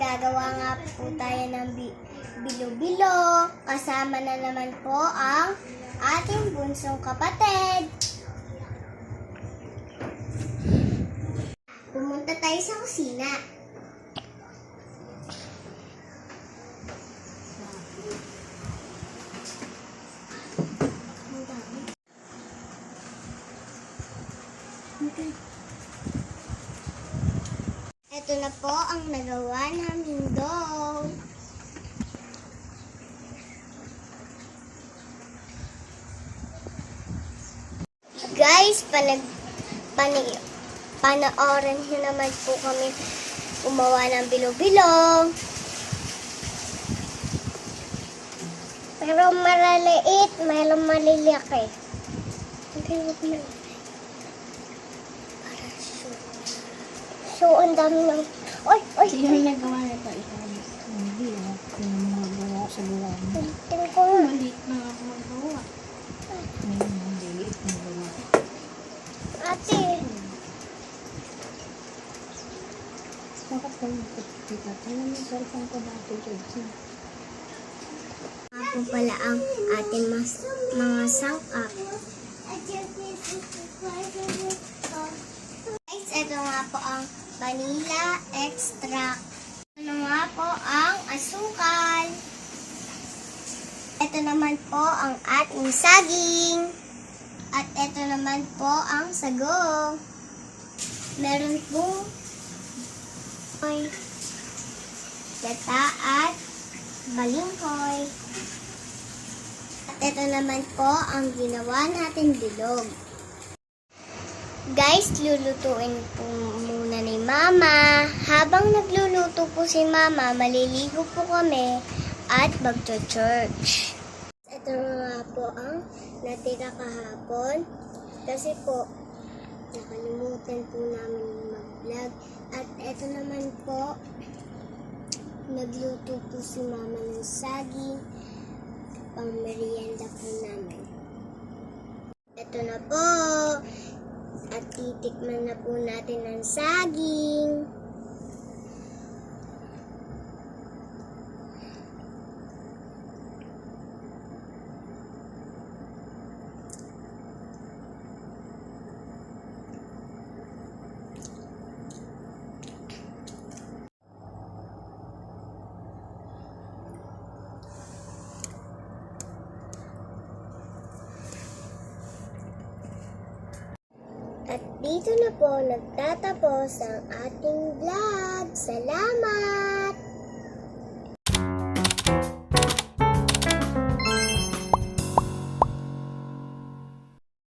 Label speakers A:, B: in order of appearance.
A: gagawa nga po tayo ng bilo-bilo. Kasama na naman po ang ating bunsong kapatid. Pumunta tayo sa kusina. Ito na po ang nagawa namin doon. Guys, panoorin nyo naman po kami gumawa ng bilo-bilo. Pero malaliit, mayroong malilaki. Okay, wag na. So, ang dami ng... Oy!
B: Yung nagawa na ito, hindi yung magawa sa gawa mo.
A: Tingnan ko nga.
B: Maliit na ako magawa. Maliit na magawa.
A: Ate!
B: Bakit ka nagpapita? Tingnan yung cellphone ko dati, Georgie.
A: Ako pala ang ating mga sangkap. Guys, ito nga po ang vanilla extract. Ito nga po ang asukal. Ito naman po ang ating saging. At ito naman po ang sago. Meron po gata at balinghoy. At ito naman po ang ginawa natin bilog. Guys, lulutuin po muna ni Mama. Habang nagluluto po si Mama, maliligo po kami at magcho-church. Ito nga po ang natira kahapon. Kasi po, nakalimutan po namin mag-vlog. At ito naman po, nagluto po si Mama ng saging. Pang merienda po namin. Ito na po. At titikman na po natin ang saging. At dito na po nagtatapos ang ating vlog. Salamat!